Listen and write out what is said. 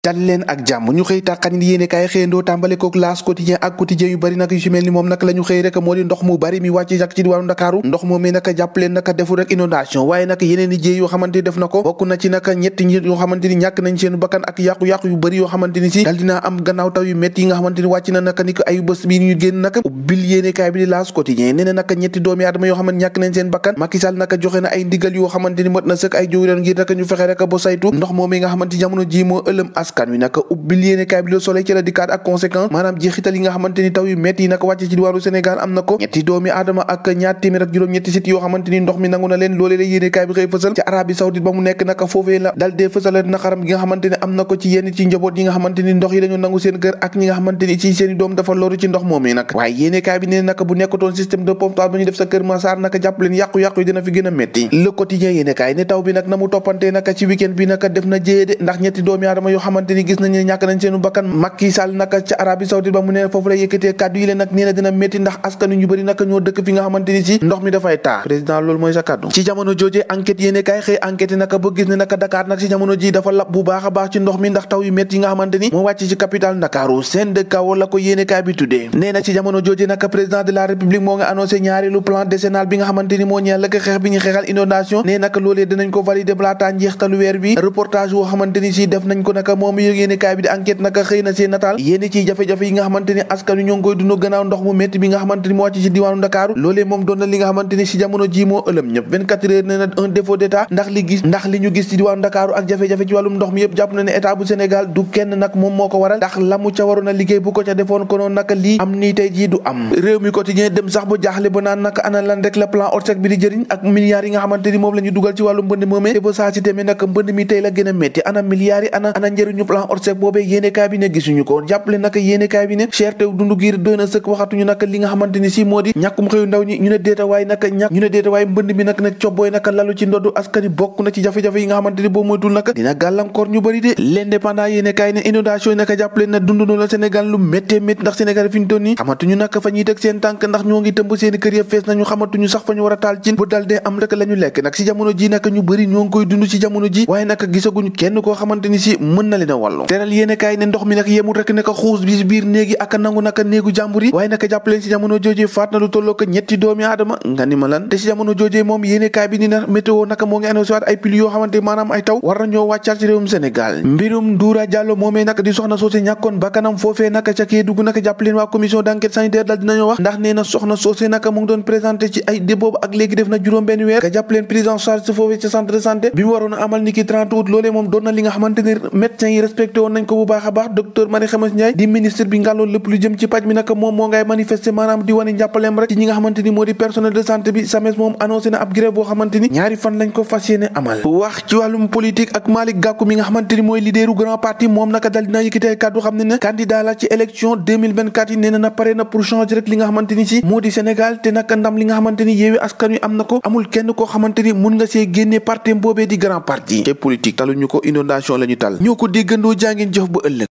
dal leen ak jàmm ñu xëy tàqani yéene kaay xëyandoo tàmbale kook L'As quotidien ak quotidien yu bari nag yu ci mel ni moom nag la ñu xëy rek moo di ndox mu bari mi wàcc jak ci diwaanu Ndakaaru ndox moom mi nag jàpp leen nag defu rek inondation waaye nag yeneen i jéey yoo xamante ni def na ko bokk na ci nag ñetti nit yoo xamante ni ñàkk nañ seen bakkan ak yàqu-yàqu yu bari yoo xamante ni si dal dinaa am gannaaw taw yu métti yi nga xamante ni wàcc na nag ni ko ay bés bi ñu génn nag ubbil yéene kaay bi di L'As quotidien nee na nag ñetti doomi aadama yoo xamante ñàkk nañ seen bakkan Macky Sall nag joxe na ay ndigal yoo xamante ni mot na sëkk ay jëwriñ ngir nag ñu fexe rek ba saytu ndox moom mi nga xamante ni jamono ji moo ëlëm askan wi nag ubbil yéene kaay bi Le Soleil ci la dikkaat ak conséquence maanaam jeexital yi nga xamante ni taw yu métti yi nag wàcc ci diwaanu Sénégal am na ko ñetti doomi aadama ak ñaar téeméer ak juróom-ñetti sit yoo xamante ni ndox mi nangu na leen loolee la yéene kaay bi xëy fësal ci Arabie Saoudite ba mu nekk nag foofee la dal dee fësal na xaram gi nga xamante ni am na ko ci yenn ci njaboot yi nga xamante ni ndox yi dañoo nangu seen kër ak ñi nga xamante ni ci seen i doom dafa loru ci ndox moom yi nag waaye yéene kaay bi ne nag bu nekkotoon système de pompage ba ñu def sa kër Massar nag jàpp leen yàqu-yàqu yi dina fi gën a métti Le Quotidien yéene kaay ne taw bi nag na mu toppantee nag ci week-end bi nag def na jéyee de ndax ñetti doomi aadama yoo xamante ni gis nañ ne ñàkk nañ seenu bakkan Macky Sall nag ca Arabie Saoudite ba mu ne foofu la yëkkatee kàddu yi leen nag nee na dina métti ndax askan ñu bëri nag ñoo dëkk fi nga xamante ni si ndox mi dafay taa président loolu mooy sa kàddu ci jamono jooje enquête yéene kaay xëy enquête nag ba gis ne nag Dakar nag ci jamono ji dafa lab bu baax a baax ci ndox mi ndax taw yu métti yi nga xamante ni moo wàcc ci capitale Ndakaaru seen de kaw la ko yéene kaay bi tuddee nee na ci jamono jooje nag président de la république moo nga annoncé ñaareelu plan décennal bi nga xamante ni moo ñeel lëkk xeex bi ñu xeexal inondation nee nag loolee dinañ ko valider balaataa njeextalu weer bi reportage woo xamante ni si def nañ ko nag moom yéene kaay bi di enquête nag xëy na seen nataal yéene ci jafe-jafe yi nga xamante ni askan wi ñoo ngi koy dund gannaaw ndox mu métti bi nga xamante ni moo wàcc ci diwaanu Ndakaaru loolee moom doon na li nga xamante ni si jamono ji moo ëlëm ñëpp 24 heures nee na un défaut d'état ndax li ñu gis ci diwaanu Ndakaaru ak jafe-jafe ci wàllum ndox mi yëpp jàpp na ne état bu Sénégal du kenn nag moom moo ko waral ndax la mu ca waroon a liggéey bu ko ca defoon ko noonu nag lii am nii tey jii du am réew mi quotidien dem sax ba jaaxle ba naan nag ana lan rek la plan Orsec bi di jëriñ ak milliards yi nga xamante ni moom la ñu dugal ci wàllu mbënd moomee te ba saa si demee nag mbënd mi tey la gën a métti ana milliards yi ana njëriñu plan Orsec boobee yéene kaay bi ne gisuñu ko jàppale nag yéene kaay bi ne cherté dundu giir doy na sëkk waxatuñu nag li nga xamante ni si moo di ñàkkum xëyu ndaw ñi ñu ne déetawaay mbënd mi nag cobbooy nag lalu ci ndoddu askani bokk na ci jafe-jafe yi nga xamante ni boo moytul nag dina gàllankoor ñu bëri de l'indépendant yéene kaay ne inondation yi nag jàppale na dund na la Sénégal lu méttee métti ndax Sénégal fi ñu toll nii xamatuñu nag fa ñuy teg seen tànk ndax ñoo ngi tëmb seen kër ya fees nañu xamatuñu sax fa ñu war a taal cin bu dal dee am rek la ñu lekk nag si jamono ji nag ñu bëri ñoo ngi koy dund ci jamono ji waaye nag gisaguñu kenn koo xamante ni si mën na leen a wàllu teral yéene kaay ne ndox mi nag yemul rek ne ko xuus bi biir néegi ak nangu nag néegu jàmbur yi waaye nag jàppaleen si jamono joojee faat na lu tolloo ko ñetti doomi aadama nga ni ma lan te si jamono joojee moom yéene kaay bi ni na météo nag moo ngi annoncé waat ay pluie yoo xamante maanaam ay taw war na ñoo wàccaat ci réewum Sénégal mbirum Ndoura Diallo moomee nag di soxna soosé ñàkkoon bakkanam foofee nag ca Kédougou nag jàppaleen waa commission d'enquête sanitaire daal dinañoo wax ndax nee na soxna soosé nag mu ngi doon présenté ci ay dé boobu ak léegi def na juróom benn weer nga jàppaleen prise en charge sa foofee ca centre de santé bi mu waroon a amal ni ki 30 août loolee moom doon na li nga xamante ni médecins yi respecté woon nañ ko bu baax a baax docteur Marie Khemesse Ndiaye di ministre bi ngàlloon lépp lu jëm ci paj mi nag moom moo ngay manifester maanaam di wane njàppaleem rek ci ñi nga xamante ni moo di personnel de santé bi SAMES moom annoncé na ab grève boo xamante ni ñaari fan lañ ko fas yéene amal wax ci wàllum politique ak Malick Gakou mi nga xamante ni mooy leaderu grand parti moom naka dal dina yëkkati ay kàddu xam ne ne candidat la ci élection 2024 yi nee na pare na pour changer rek li nga xamante ni si moo di Sénégal te nag ndam li nga xamante ni Yewwi Askan Wi am na ko amul kenn koo xamante ni mun nga see génne parti boobee di grand parti te politique taluñu ko inondation la ñu tal ñoo ko déggandoo jàngeen jëf ba ëllëg